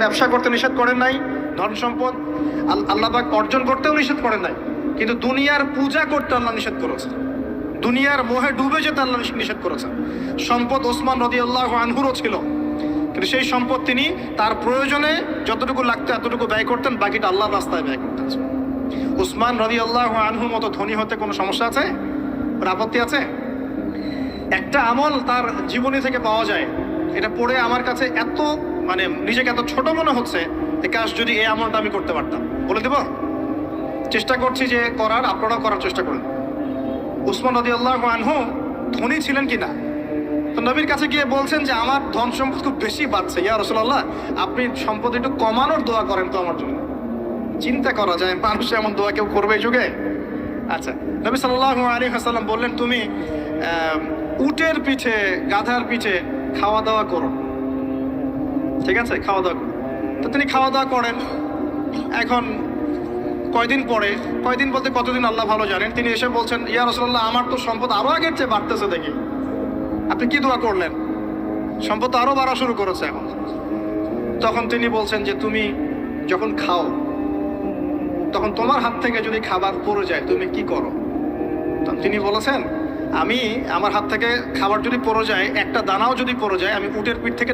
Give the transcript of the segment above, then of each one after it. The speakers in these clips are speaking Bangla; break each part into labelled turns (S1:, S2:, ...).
S1: ব্যবসা করতে নিষেধ করেন নাই, ধন সম্পদ আল্লাহ পাক অর্জন করতেও নিষেধ করেন নাই, কিন্তু দুনিয়ার পূজা করতে আল্লাহ নিষেধ করেছে, দুনিয়ার মোহে ডুবে যেতে আল্লাহ নিষেধ করেছে। সম্পদ ওসমান রাদিয়াল্লাহু আনহুরও ছিল, কিন্তু সেই সম্পদ তিনি তার প্রয়োজনে যতটুকু লাগতো এতটুকু ব্যয় করতেন, বাকিটা আল্লাহর রাস্তায় ব্যয় করতেন। উসমান রাদিয়াল্লাহু আনহুর মতো ধনী হতে কোনো সমস্যা আছে? আপত্তি আছে? একটা আমল তার জীবনী থেকে পাওয়া যায়, এটা পড়ে আমার কাছে এত নিজেকে এত ছোট মনে হচ্ছে, কাশ যদি এই আমলটা আমি করতে পারতাম। বলে দেব, চেষ্টা করছি যে করার, আপনারাও করার চেষ্টা করুন। উসমান রাদিয়াল্লাহু আনহু ধনী ছিলেন কিনা? তো নবীর কাছে গিয়ে বলছেন যে আমার ধন সম্পদ খুব বেশি বাড়ছে, ইয়া রাসূলুল্লাহ আপনি সম্পদ একটু কমানোর দোয়া করেন তো আমার জন্য। চিন্তা করা যায় মানুষ এমন দোয়া কেউ করবে এই যুগে? আচ্ছা, নবী সাল্লাল্লাহু আলাইহি ওয়াসাল্লাম বললেন তুমি উটের পিঠে, গাধার পিঠে খাওয়া দাওয়া করো, ঠিক আছে, খাওয়া দাওয়া করো। তো তিনি খাওয়া দাওয়া করেন। এখন কয়দিন পরে, কয়দিন বলতে কতদিন আল্লাহ ভালো জানেন, তিনি এসে বলছেন ইয়া রাসূলুল্লাহ আমার তো সম্পদ আরো আগের চেয়ে বাড়তেছে দেখি, আপনি কি দোয়া করলেন? সম্পদ আরো বাড়া শুরু করেছে এখন। তখন তিনি বলছেন যে তুমি যখন খাও তখন তোমার হাত থেকে যদি খাবার পড়ে যায় তুমি কি করো? তখন তিনি বলেছেন আমি, আমার হাত থেকে খাবার যদি পড়ে যায়, একটা দানাও যদি পড়ে যায়, আমি উটের পিঠ থেকে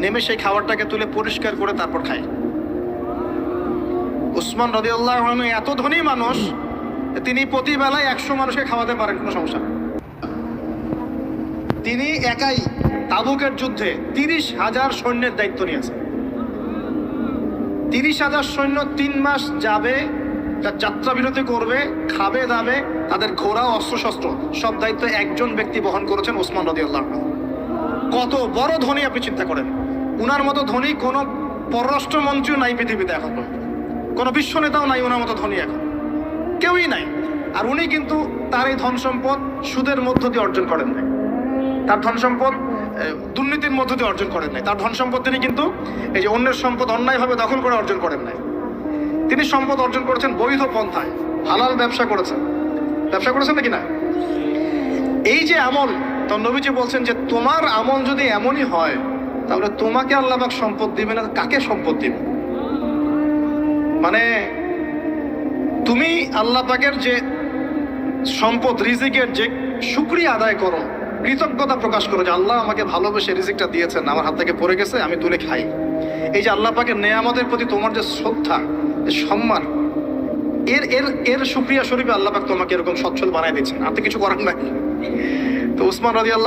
S1: নেমে সেই খাবারটাকে তুলে পরিষ্কার করে তারপর খাই। উসমান রাদিয়াল্লাহু আনহু এত ধনী মানুষ, তিনি প্রতি বেলায় 100 মানুষকে খাওয়াতে পারেন, কোনো সমস্যা নেই। তিনি একাই তাবুকের যুদ্ধে 30,000 সৈন্যের দায়িত্ব নিয়েছেন। 30,000 সৈন্য 3 মাস যাবে, যাত্রা বিরতি করবে, খাবে দাবে, তাদের ঘোড়া অস্ত্রশস্ত্র সব দায়িত্ব একজন ব্যক্তি বহন করেছেন, ওসমান রাদিয়াল্লাহু আনহু। কত বড় ধনী আপনি চিন্তা করেন। উনার মতো ধনী কোনো পররাষ্ট্রমন্ত্রীও নাই পৃথিবীতে এখন, কোনো বিশ্ব নেতাও নাই ওনার মতো ধনী, এখন কেউই নাই। আর উনি কিন্তু তার এই ধন সম্পদ সুদের মধ্য দিয়ে অর্জন করেন নাই, তার ধন সম্পদ দুর্নীতির মধ্য দিয়ে অর্জন করেন নাই, তার ধন সম্পদ তিনি কিন্তু এই যে অন্যের সম্পদ অন্যায়ভাবে দখল করে অর্জন করেন নাই। তিনি সম্পদ অর্জন করেছেন বৈধ পন্থায়, হালাল ব্যবসা করেছেন। ব্যবসা করেছেন নাকি না? এই যে আমল, তো নবীজি বলছেন যে তোমার আমল যদি এমনই হয় তাহলে তোমাকে আল্লাহ পাক সম্পদ দিবে না, কাকে সম্পদ দিবে? তুমি আল্লাহ পাকের যে সম্পদ, রিজিকের যে শুকরিয়া আদায় করো, কৃতজ্ঞতা প্রকাশ করো যে আল্লাহ আমাকে ভালোবেসে রিজিকটা দিয়েছেন, আমার হাত থেকে পড়ে গেছে, আমি তুলে খাই। এই যে আল্লাহ পাকের নেয়ামতের প্রতি তোমার যে শ্রদ্ধা, সম্মান, এর শুকরিয়া স্বরূপে আল্লাহ পাক তোমাকে এরকম সচ্ছল বানায় দিচ্ছেন, আর তো কিছু করার নাই। তো উসমান রাদিয়াল্লাহু